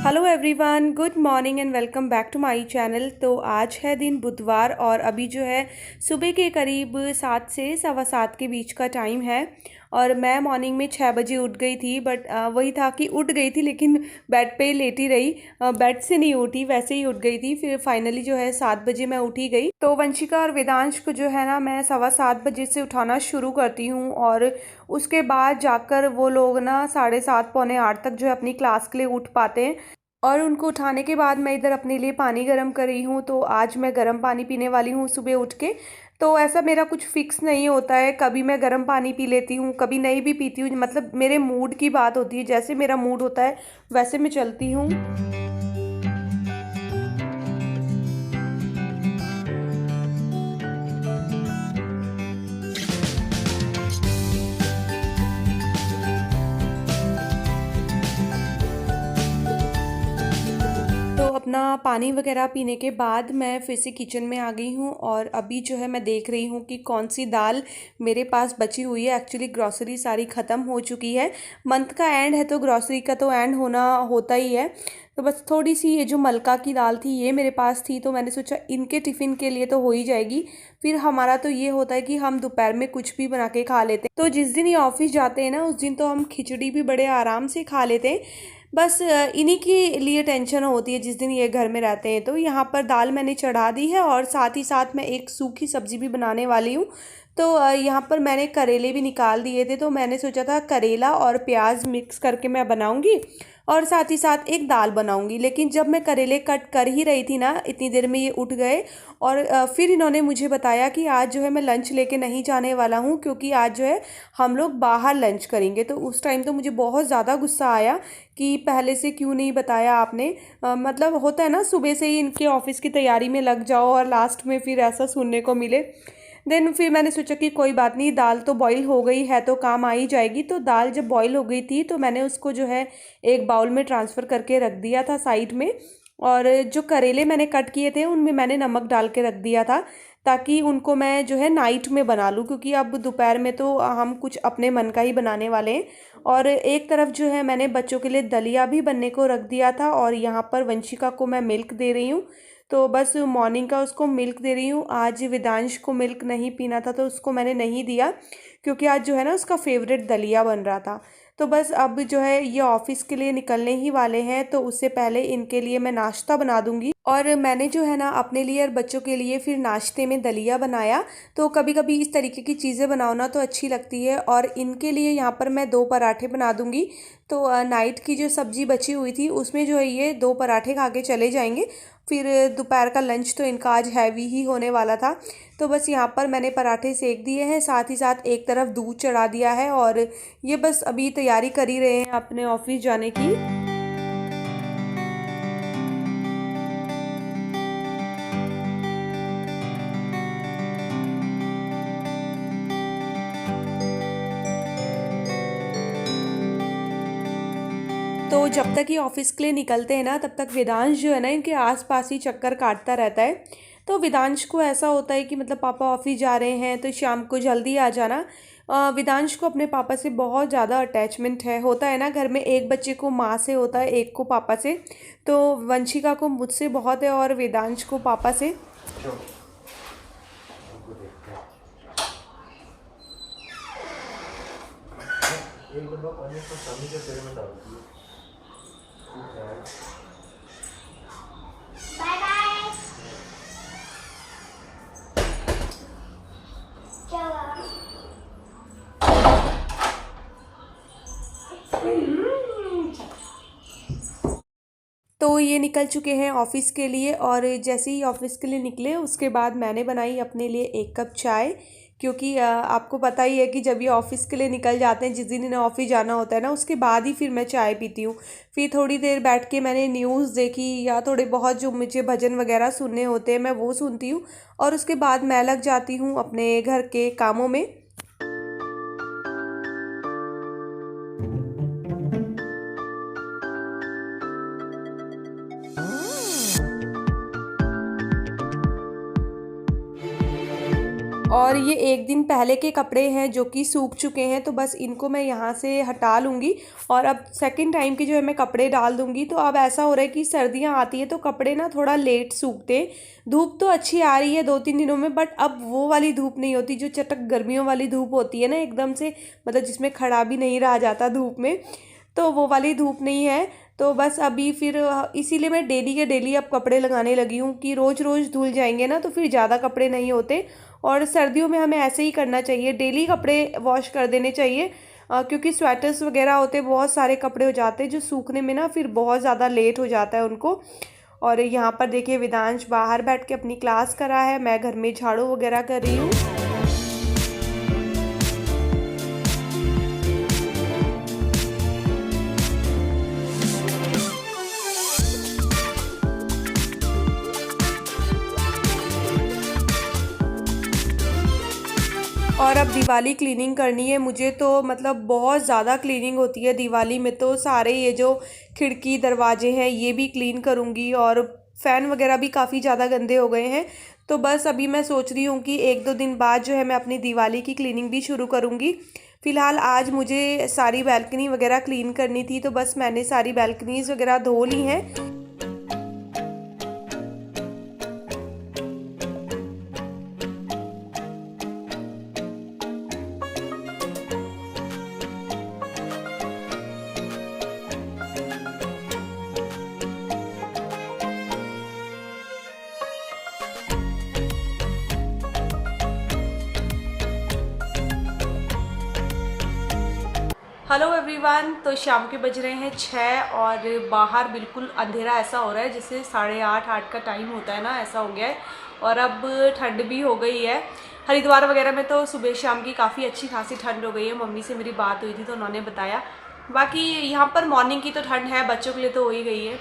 Hello everyone, good morning and welcome back to my channel. तो आज है दिन बुधवार और अभी जो है सुबह के करीब 7 से सवा 7 के बीच का टाइम है। और मैं मॉर्निंग में 6 बजे उठ गई थी, बट वही था कि उठ गई थी लेकिन बेड पे लेटी रही, बेड से नहीं उठी, वैसे ही उठ गई थी। फिर फाइनली जो है 7 बजे मैं उठी गई। तो वंशिका और वेदांश को जो है ना मैं सवा 7 बजे से उठाना शुरू करती हूँ और उसके बाद जाकर वो लोग ना 7:30 पौने 8 तक जो है अपनी क्लास के लिए उठ पाते हैं। और उनको उठाने के बाद मैं इधर अपने लिए पानी गर्म कर रही हूँ। तो आज मैं गर्म पानी पीने वाली हूँ सुबह उठ के। तो ऐसा मेरा कुछ फिक्स नहीं होता है, कभी मैं गर्म पानी पी लेती हूँ, कभी नहीं भी पीती हूँ। मतलब मेरे मूड की बात होती है, जैसे मेरा मूड होता है वैसे मैं चलती हूँ। तो अपना पानी वगैरह पीने के बाद मैं फिर से किचन में आ गई हूँ और अभी जो है मैं देख रही हूँ कि कौन सी दाल मेरे पास बची हुई है। एक्चुअली ग्रॉसरी सारी ख़त्म हो चुकी है। मंथ का एंड है तो ग्रॉसरी का तो एंड होना होता ही है। तो बस थोड़ी सी ये जो मलका की दाल थी ये मेरे पास थी, तो मैंने सोचा इनके टिफ़िन के लिए तो हो ही जाएगी। फिर हमारा तो ये होता है कि हम दोपहर में कुछ भी बना के खा लेते हैं। तो जिस दिन ये ऑफिस जाते हैं ना उस दिन तो हम खिचड़ी भी बड़े आराम से खा लेते हैं। बस इन्हीं के लिए टेंशन होती है जिस दिन ये घर में रहते हैं। तो यहाँ पर दाल मैंने चढ़ा दी है और साथ ही साथ मैं एक सूखी सब्जी भी बनाने वाली हूँ। तो यहाँ पर मैंने करेले भी निकाल दिए थे, तो मैंने सोचा था करेला और प्याज मिक्स करके मैं बनाऊँगी और साथ ही साथ एक दाल बनाऊंगी। लेकिन जब मैं करेले कट कर ही रही थी ना इतनी देर में ये उठ गए और फिर इन्होंने मुझे बताया कि आज जो है मैं लंच लेके नहीं जाने वाला हूँ, क्योंकि आज जो है हम लोग बाहर लंच करेंगे। तो उस टाइम तो मुझे बहुत ज़्यादा गुस्सा आया कि पहले से क्यों नहीं बताया आपने। मतलब होता है ना सुबह से ही इनके ऑफिस की तैयारी में लग जाओ और लास्ट में फिर ऐसा सुनने को मिले। देन फिर मैंने सोचा कि कोई बात नहीं, दाल तो बॉईल हो गई है तो काम आ ही जाएगी। तो दाल जब बॉईल हो गई थी तो मैंने उसको जो है एक बाउल में ट्रांसफ़र करके रख दिया था साइड में। और जो करेले मैंने कट किए थे उनमें मैंने नमक डाल के रख दिया था, ताकि उनको मैं जो है नाइट में बना लूँ, क्योंकि अब दोपहर में तो हम कुछ अपने मन का ही बनाने वाले हैं। और एक तरफ जो है मैंने बच्चों के लिए दलिया भी बनने को रख दिया था और यहाँ पर वंशिका को मैं मिल्क दे रही हूँ। तो बस मॉर्निंग का उसको मिल्क दे रही हूँ। आज वेदांश को मिल्क नहीं पीना था तो उसको मैंने नहीं दिया, क्योंकि आज जो है ना उसका फेवरेट दलिया बन रहा था। तो बस अब जो है ये ऑफिस के लिए निकलने ही वाले हैं, तो उससे पहले इनके लिए मैं नाश्ता बना दूंगी। और मैंने जो है ना अपने लिए और बच्चों के लिए फिर नाश्ते में दलिया बनाया। तो कभी कभी इस तरीके की चीज़ें बनाओ ना तो अच्छी लगती है। और इनके लिए यहाँ पर मैं 2 पराठे बना दूंगी। तो नाइट की जो सब्जी बची हुई थी उसमें जो है ये 2 पराठे खा के चले जाएंगे। फिर दोपहर का लंच तो इनका आज हैवी ही होने वाला था। तो बस यहाँ पर मैंने पराठे सेक दिए हैं, साथ ही साथ एक तरफ दूध चढ़ा दिया है और ये बस अभी तैयारी कर ही रहे हैं अपने ऑफिस जाने की। तो जब तक ये ऑफिस के लिए निकलते हैं ना तब तक वेदांश जो है ना इनके आसपास ही चक्कर काटता रहता है। तो वेदांश को ऐसा होता है कि मतलब पापा ऑफिस जा रहे हैं तो शाम को जल्दी आ जाना। वेदांश को अपने पापा से बहुत ज़्यादा अटैचमेंट है। होता है ना घर में, एक बच्चे को माँ से होता है, एक को पापा से। तो वंशिका को मुझसे बहुत है और वेदांश को पापा से। Bye bye. तो ये निकल चुके हैं ऑफिस के लिए और जैसे ही ऑफिस के लिए निकले उसके बाद मैंने बनाई अपने लिए 1 कप चाय। क्योंकि आपको पता ही है कि जब ये ऑफिस के लिए निकल जाते हैं, जिस दिन इन्हें ऑफिस जाना होता है ना उसके बाद ही फिर मैं चाय पीती हूँ। फिर थोड़ी देर बैठ के मैंने न्यूज़ देखी या थोड़े बहुत जो मुझे भजन वगैरह सुनने होते हैं मैं वो सुनती हूँ। और उसके बाद मैं लग जाती हूँ अपने घर के कामों में। और ये एक दिन पहले के कपड़े हैं जो कि सूख चुके हैं, तो बस इनको मैं यहाँ से हटा लूँगी और अब सेकंड टाइम के जो है मैं कपड़े डाल दूँगी। तो अब ऐसा हो रहा है कि सर्दियाँ आती है तो कपड़े ना थोड़ा लेट सूखते हैं। धूप तो अच्छी आ रही है 2-3 दिनों में, बट अब वो वाली धूप नहीं होती जो चटक गर्मियों वाली धूप होती है ना एकदम से, मतलब जिसमें खड़ा भी नहीं रहा जाता धूप में, तो वो वाली धूप नहीं है। तो बस अभी फिर इसीलिए मैं डेली के डेली अब कपड़े लगाने लगी हूँ कि रोज़ रोज़ धुल जाएंगे ना तो फिर ज़्यादा कपड़े नहीं होते। और सर्दियों में हमें ऐसे ही करना चाहिए, डेली कपड़े वॉश कर देने चाहिए, क्योंकि स्वेटर्स वगैरह होते बहुत सारे कपड़े हो जाते हैं जो सूखने में ना फिर बहुत ज़्यादा लेट हो जाता है उनको। और यहाँ पर देखिए विदांश बाहर बैठ के अपनी क्लास कर रहा है, मैं घर में झाड़ू वगैरह कर रही हूँ। और अब दिवाली क्लीनिंग करनी है मुझे, तो मतलब बहुत ज़्यादा क्लीनिंग होती है दिवाली में, तो सारे ये जो खिड़की दरवाजे हैं ये भी क्लीन करूँगी और फ़ैन वगैरह भी काफ़ी ज़्यादा गंदे हो गए हैं। तो बस अभी मैं सोच रही हूँ कि 1-2 दिन बाद जो है मैं अपनी दिवाली की क्लीनिंग भी शुरू करूँगी। फ़िलहाल आज मुझे सारी बैल्कनी वगैरह क्लीन करनी थी, तो बस मैंने सारी बैल्कनीज़ वगैरह धो ली हैं। हेलो एवरीवन, तो शाम के बज रहे हैं 6 और बाहर बिल्कुल अंधेरा ऐसा हो रहा है जैसे 8:30 का टाइम होता है ना, ऐसा हो गया है। और अब ठंड भी हो गई है। हरिद्वार वगैरह में तो सुबह शाम की काफ़ी अच्छी खासी ठंड हो गई है। मम्मी से मेरी बात हुई थी तो उन्होंने बताया। बाकी यहाँ पर मॉर्निंग की तो ठंड है, बच्चों के लिए तो हो ही गई है।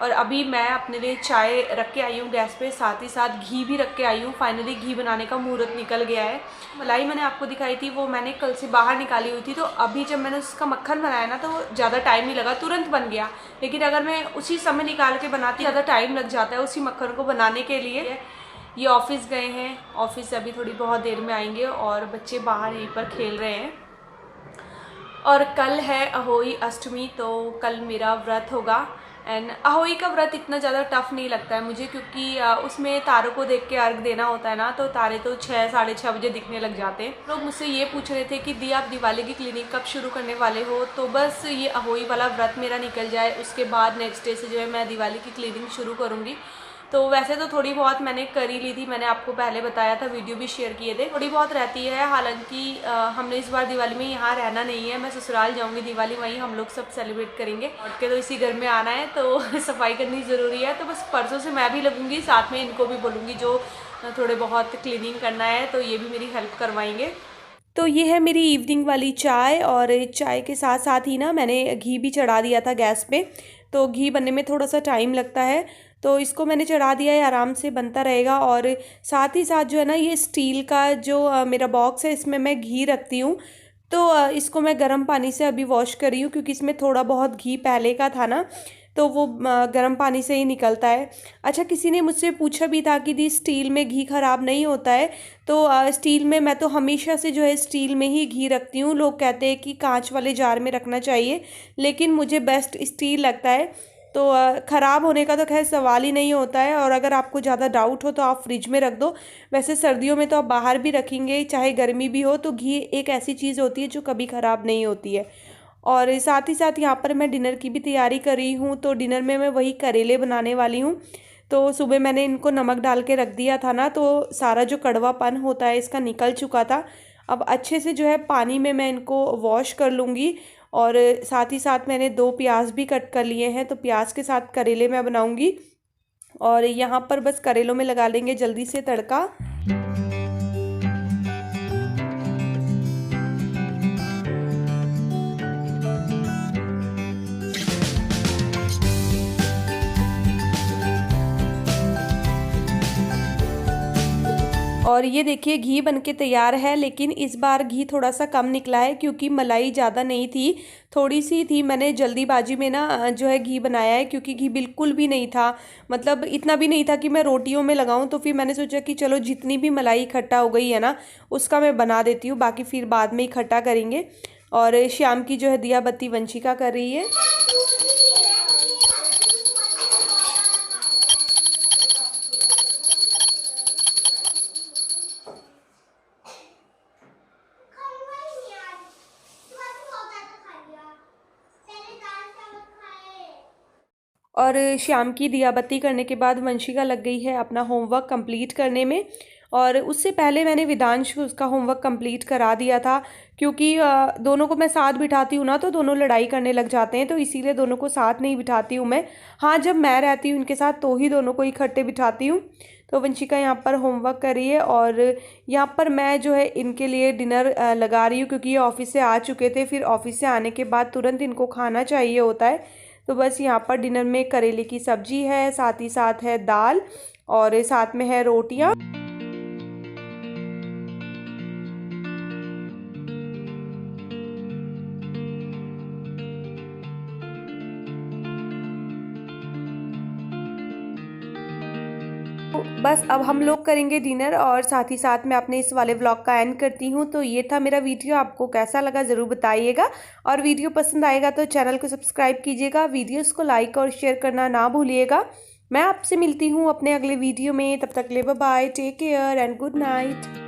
और अभी मैं अपने लिए चाय रख के आई हूँ गैस पे, साथ ही साथ घी भी रख के आई हूँ। फाइनली घी बनाने का मुहूर्त निकल गया है। मलाई मैंने आपको दिखाई थी, वो मैंने कल से बाहर निकाली हुई थी, तो अभी जब मैंने उसका मक्खन बनाया ना तो ज़्यादा टाइम नहीं लगा, तुरंत बन गया। लेकिन अगर मैं उसी समय निकाल के बनाती ज़्यादा टाइम लग जाता है उसी मक्खन को बनाने के लिए। ये ऑफिस गए हैं, ऑफिस से अभी थोड़ी बहुत देर में आएंगे और बच्चे बाहर यहीं पर खेल रहे हैं। और कल है अहोई अष्टमी, तो कल मेरा व्रत होगा। एंड अहोई का व्रत इतना ज़्यादा टफ नहीं लगता है मुझे, क्योंकि उसमें तारों को देख के अर्घ देना होता है ना, तो तारे तो 6-6:30 बजे दिखने लग जाते हैं। लोग मुझसे ये पूछ रहे थे कि दी आप दिवाली की क्लिनिक कब शुरू करने वाले हो, तो बस ये अहोई वाला व्रत मेरा निकल जाए उसके बाद नेक्स्ट डे से जो है मैं दिवाली की क्लिनिक शुरू करूँगी। तो वैसे तो थोड़ी बहुत मैंने कर ही ली थी, मैंने आपको पहले बताया था, वीडियो भी शेयर किए थे। थोड़ी बहुत रहती है, हालांकि हमने इस बार दिवाली में यहाँ रहना नहीं है, मैं ससुराल जाऊँगी दिवाली, वहीं हम लोग सब सेलिब्रेट करेंगे। लौट के तो इसी घर में आना है, तो सफाई करनी ज़रूरी है। तो बस परसों से मैं भी लगूँगी, साथ में इनको भी बोलूँगी जो थोड़े बहुत क्लीनिंग करना है तो ये भी मेरी हेल्प करवाएंगे। तो ये है मेरी इवनिंग वाली चाय, और चाय के साथ साथ ही ना मैंने घी भी चढ़ा दिया था गैस पे। तो घी बनने में थोड़ा सा टाइम लगता है, तो इसको मैंने चढ़ा दिया है, आराम से बनता रहेगा। और साथ ही साथ जो है ना ये स्टील का जो मेरा बॉक्स है इसमें मैं घी रखती हूँ, तो इसको मैं गर्म पानी से अभी वॉश कर रही हूँ, क्योंकि इसमें थोड़ा बहुत घी पहले का था ना, तो वो गर्म पानी से ही निकलता है। अच्छा, किसी ने मुझसे पूछा भी था कि दी स्टील में घी ख़राब नहीं होता है, तो स्टील में मैं तो हमेशा से जो है स्टील में ही घी रखती हूँ। लोग कहते हैं कि कांच वाले जार में रखना चाहिए, लेकिन मुझे बेस्ट स्टील लगता है। तो ख़राब होने का तो खैर सवाल ही नहीं होता है। और अगर आपको ज़्यादा डाउट हो तो आप फ्रिज में रख दो। वैसे सर्दियों में तो आप बाहर भी रखेंगे, चाहे गर्मी भी हो, तो घी एक ऐसी चीज़ होती है जो कभी ख़राब नहीं होती है। और साथ ही साथ यहाँ पर मैं डिनर की भी तैयारी कर रही हूँ, तो डिनर में मैं वही करेले बनाने वाली हूँ। तो सुबह मैंने इनको नमक डाल के रख दिया था ना, तो सारा जो कड़वापन होता है इसका निकल चुका था। अब अच्छे से जो है पानी में मैं इनको वॉश कर लूँगी। और साथ ही साथ मैंने 2 प्याज भी कट कर लिए हैं, तो प्याज के साथ करेले मैं बनाऊँगी। और यहाँ पर बस करेलों में लगा लेंगे जल्दी से तड़का। और ये देखिए घी बनके तैयार है, लेकिन इस बार घी थोड़ा सा कम निकला है क्योंकि मलाई ज़्यादा नहीं थी, थोड़ी सी थी। मैंने जल्दीबाजी में ना जो है घी बनाया है, क्योंकि घी बिल्कुल भी नहीं था, मतलब इतना भी नहीं था कि मैं रोटियों में लगाऊं। तो फिर मैंने सोचा कि चलो जितनी भी मलाई इकट्ठा हो गई है ना उसका मैं बना देती हूँ, बाकी फिर बाद में इकट्ठा करेंगे। और शाम की जो है दिया बत्ती वंशिका कर रही है। और शाम की दिया बत्ती करने के बाद वंशिका लग गई है अपना होमवर्क कंप्लीट करने में। और उससे पहले मैंने विदांश को उसका होमवर्क कंप्लीट करा दिया था, क्योंकि दोनों को मैं साथ बिठाती हूँ ना तो दोनों लड़ाई करने लग जाते हैं, तो इसीलिए दोनों को साथ नहीं बिठाती हूँ मैं। हाँ, जब मैं रहती हूँ इनके साथ तो ही दोनों को इकट्ठे बिठाती हूँ। तो वंशिका यहाँ पर होमवर्क कर रही है, और यहाँ पर मैं जो है इनके लिए डिनर लगा रही हूँ, क्योंकि ये ऑफिस से आ चुके थे। फिर ऑफिस से आने के बाद तुरंत इनको खाना चाहिए होता है। तो बस यहाँ पर डिनर में करेले की सब्जी है, साथ ही साथ है दाल, और साथ में है रोटियाँ। तो बस अब हम लोग करेंगे डिनर, और साथ ही साथ मैं अपने इस वाले व्लॉग का एंड करती हूँ। तो ये था मेरा वीडियो, आपको कैसा लगा ज़रूर बताइएगा, और वीडियो पसंद आएगा तो चैनल को सब्सक्राइब कीजिएगा, वीडियोस को लाइक और शेयर करना ना भूलिएगा। मैं आपसे मिलती हूँ अपने अगले वीडियो में, तब तक के लिए bye bye, take care and good night.